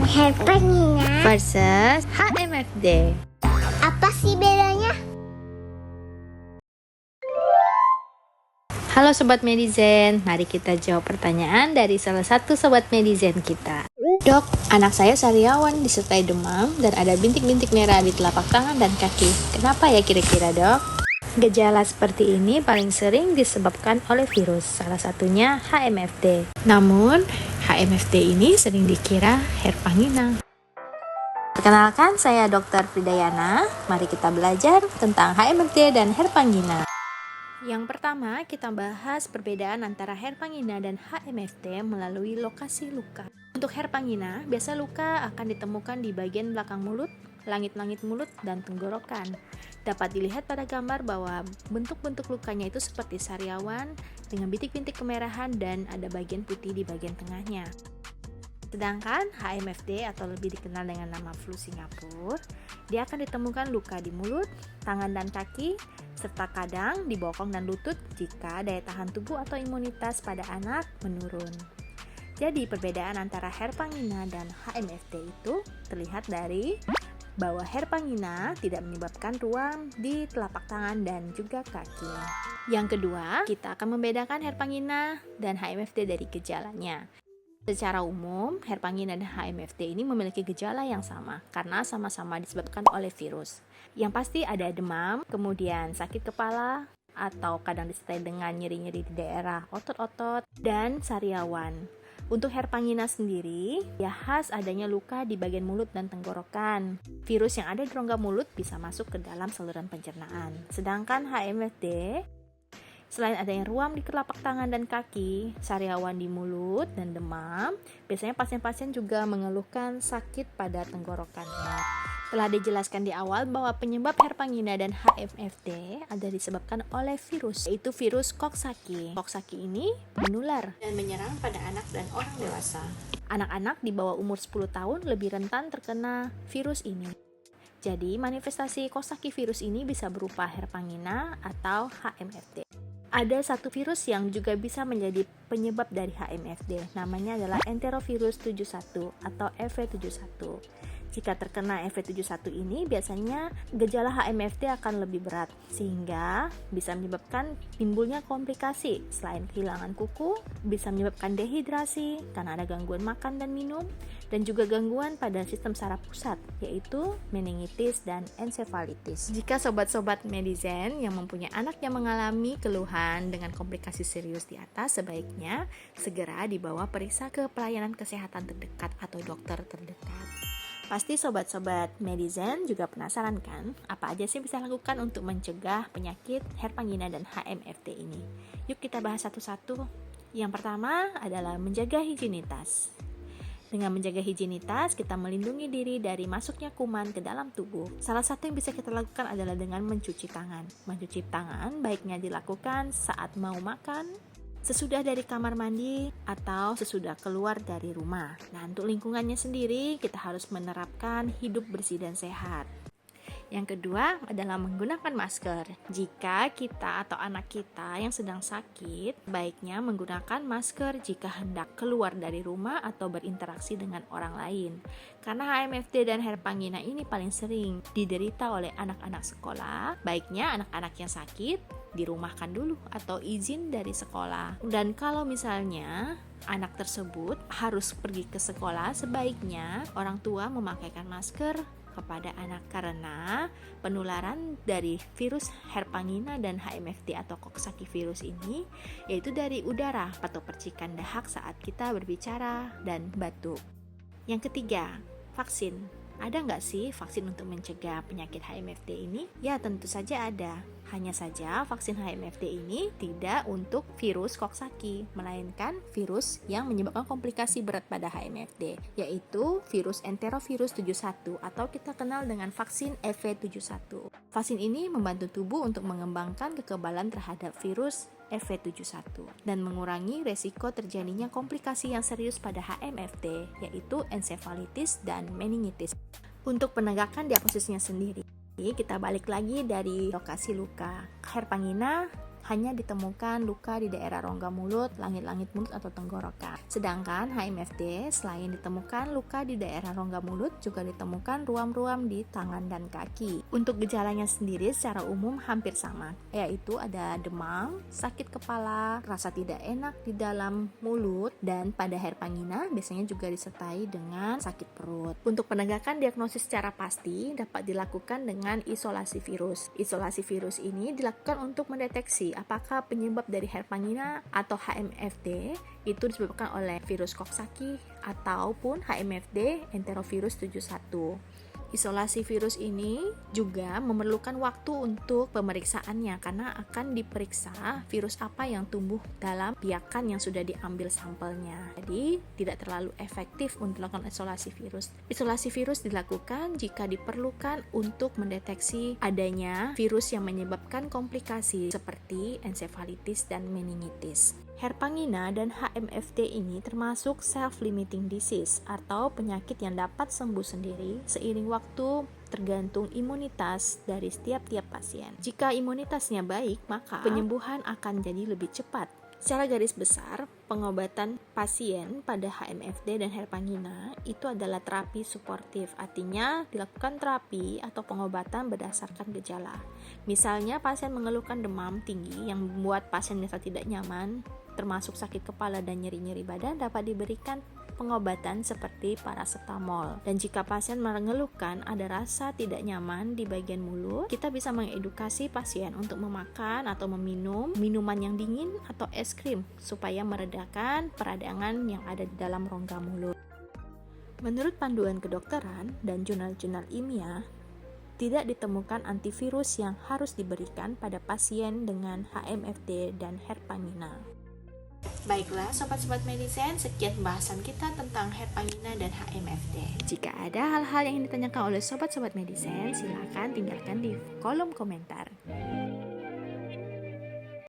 Herpangina. versus HMFD. Apa sih bedanya? Halo Sobat Medizen, mari kita jawab pertanyaan dari salah satu Sobat Medizen kita. Dok, anak saya sariawan disertai demam dan ada bintik-bintik merah di telapak tangan dan kaki. Kenapa ya kira-kira, Dok? Gejala seperti ini paling sering disebabkan oleh virus, salah satunya HMFD. Namun, HMFD ini sering dikira Herpangina. Perkenalkan, saya Dr. Fridayana. Mari kita belajar tentang HMFD dan Herpangina. Yang pertama, kita bahas perbedaan antara Herpangina dan HMFD melalui lokasi luka. Untuk Herpangina, biasa luka akan ditemukan di bagian belakang mulut, langit-langit mulut, dan tenggorokan. Dapat dilihat pada gambar bahwa bentuk-bentuk lukanya itu seperti sariawan dengan bintik-bintik kemerahan dan ada bagian putih di bagian tengahnya. Sedangkan HMFD atau lebih dikenal dengan nama flu Singapura, dia akan ditemukan luka di mulut, tangan dan kaki, serta kadang di bokong dan lutut jika daya tahan tubuh atau imunitas pada anak menurun. Jadi perbedaan antara Herpangina dan HMFD itu terlihat dari bahwa Herpangina tidak menyebabkan ruam di telapak tangan dan juga kaki. Yang kedua, kita akan membedakan Herpangina dan HMFD dari gejalanya. Secara umum, Herpangina dan HMFD ini memiliki gejala yang sama karena sama-sama disebabkan oleh virus. Yang pasti ada demam, kemudian sakit kepala, atau kadang disertai dengan nyeri-nyeri di daerah otot-otot, dan sariawan. Untuk Herpangina sendiri, ya khas adanya luka di bagian mulut dan tenggorokan. Virus yang ada di rongga mulut bisa masuk ke dalam saluran pencernaan. Sedangkan HMFD, selain adanya ruam di telapak tangan dan kaki, sariawan di mulut, dan demam, biasanya pasien-pasien juga mengeluhkan sakit pada tenggorokannya. Telah dijelaskan di awal bahwa penyebab Herpangina dan HMFD ada disebabkan oleh virus, yaitu virus Coxsackie. Coxsackie ini menular dan menyerang pada anak dan orang dewasa. Anak-anak di bawah umur 10 tahun lebih rentan terkena virus ini. Jadi, manifestasi Coxsackie virus ini bisa berupa Herpangina atau HMFD. Ada satu virus yang juga bisa menjadi penyebab dari HMFD, namanya adalah Enterovirus 71 atau EV71. Jika terkena EV71 ini, biasanya gejala HMFD akan lebih berat, sehingga bisa menyebabkan timbulnya komplikasi. Selain kehilangan kuku, bisa menyebabkan dehidrasi karena ada gangguan makan dan minum, dan juga gangguan pada sistem saraf pusat, yaitu meningitis dan ensefalitis. Jika sobat-sobat Medizen yang mempunyai anak yang mengalami keluhan dengan komplikasi serius di atas, sebaiknya segera dibawa periksa ke pelayanan kesehatan terdekat atau dokter terdekat. Pasti sobat-sobat Medizen juga penasaran kan, apa aja sih bisa lakukan untuk mencegah penyakit Herpangina dan HMFD ini? Yuk kita bahas satu-satu. Yang pertama adalah menjaga higienitas. Dengan menjaga higienitas, kita melindungi diri dari masuknya kuman ke dalam tubuh. Salah satu yang bisa kita lakukan adalah dengan mencuci tangan. Mencuci tangan baiknya dilakukan saat mau makan, sesudah dari kamar mandi, atau sesudah keluar dari rumah. Nah, untuk lingkungannya sendiri, kita harus menerapkan hidup bersih dan sehat. Yang kedua adalah menggunakan masker. Jika kita atau anak kita yang sedang sakit, baiknya menggunakan masker jika hendak keluar dari rumah atau berinteraksi dengan orang lain. Karena HMFD dan Herpangina ini paling sering diderita oleh anak-anak sekolah, baiknya anak-anak yang sakit dirumahkan dulu atau izin dari sekolah. Dan kalau misalnya anak tersebut harus pergi ke sekolah, sebaiknya orang tua memakaikan masker kepada anak karena penularan dari virus Herpangina dan HMFD atau Coxsackie virus ini yaitu dari udara atau percikan dahak saat kita berbicara dan batuk. Yang ketiga, vaksin. Ada nggak sih vaksin untuk mencegah penyakit HMFD ini? Ya, tentu saja ada. Hanya saja vaksin HMFD ini tidak untuk virus Coxsackie, melainkan virus yang menyebabkan komplikasi berat pada HMFD, yaitu virus Enterovirus 71 atau kita kenal dengan vaksin EV71. Vaksin ini membantu tubuh untuk mengembangkan kekebalan terhadap virus EV71 dan mengurangi resiko terjadinya komplikasi yang serius pada HMFD, yaitu ensefalitis dan meningitis. Untuk penegakan diagnosisnya sendiri, kita balik lagi dari lokasi luka. Herpangina hanya ditemukan luka di daerah rongga mulut, langit-langit mulut atau tenggorokan. Sedangkan HMFD selain ditemukan luka di daerah rongga mulut, juga ditemukan ruam-ruam di tangan dan kaki. Untuk gejalanya sendiri secara umum hampir sama, yaitu ada demam, sakit kepala, rasa tidak enak di dalam mulut, dan pada Herpangina biasanya juga disertai dengan sakit perut. Untuk penegakan diagnosis secara pasti dapat dilakukan dengan isolasi virus. Isolasi virus ini dilakukan untuk mendeteksi apakah penyebab dari Herpangina atau HMFD itu disebabkan oleh virus Coxsackie ataupun HMFD enterovirus 71. Isolasi virus ini juga memerlukan waktu untuk pemeriksaannya karena akan diperiksa virus apa yang tumbuh dalam biakan yang sudah diambil sampelnya. Jadi tidak terlalu efektif untuk melakukan isolasi virus. Isolasi virus dilakukan jika diperlukan untuk mendeteksi adanya virus yang menyebabkan komplikasi seperti ensefalitis dan meningitis. Herpangina dan HMFD ini termasuk self-limiting disease atau penyakit yang dapat sembuh sendiri seiring waktu tergantung imunitas dari setiap pasien. Jika imunitasnya baik, maka penyembuhan akan jadi lebih cepat. Secara garis besar, pengobatan pasien pada HMFD dan Herpangina itu adalah terapi suportif, artinya dilakukan terapi atau pengobatan berdasarkan gejala. Misalnya pasien mengeluhkan demam tinggi yang membuat pasien merasa tidak nyaman, termasuk sakit kepala dan nyeri-nyeri badan, dapat diberikan pengobatan seperti paracetamol. Dan jika pasien mengeluhkan ada rasa tidak nyaman di bagian mulut, kita bisa mengedukasi pasien untuk memakan atau meminum minuman yang dingin atau es krim supaya meredakan peradangan yang ada di dalam rongga mulut. Menurut panduan kedokteran dan jurnal-jurnal ilmiah, tidak ditemukan antivirus yang harus diberikan pada pasien dengan HMFD dan Herpangina. Baiklah sobat-sobat medicine, sekian pembahasan kita tentang Herpangina dan HMFD. Jika ada hal-hal yang ditanyakan oleh sobat-sobat medicine, silakan tinggalkan di kolom komentar.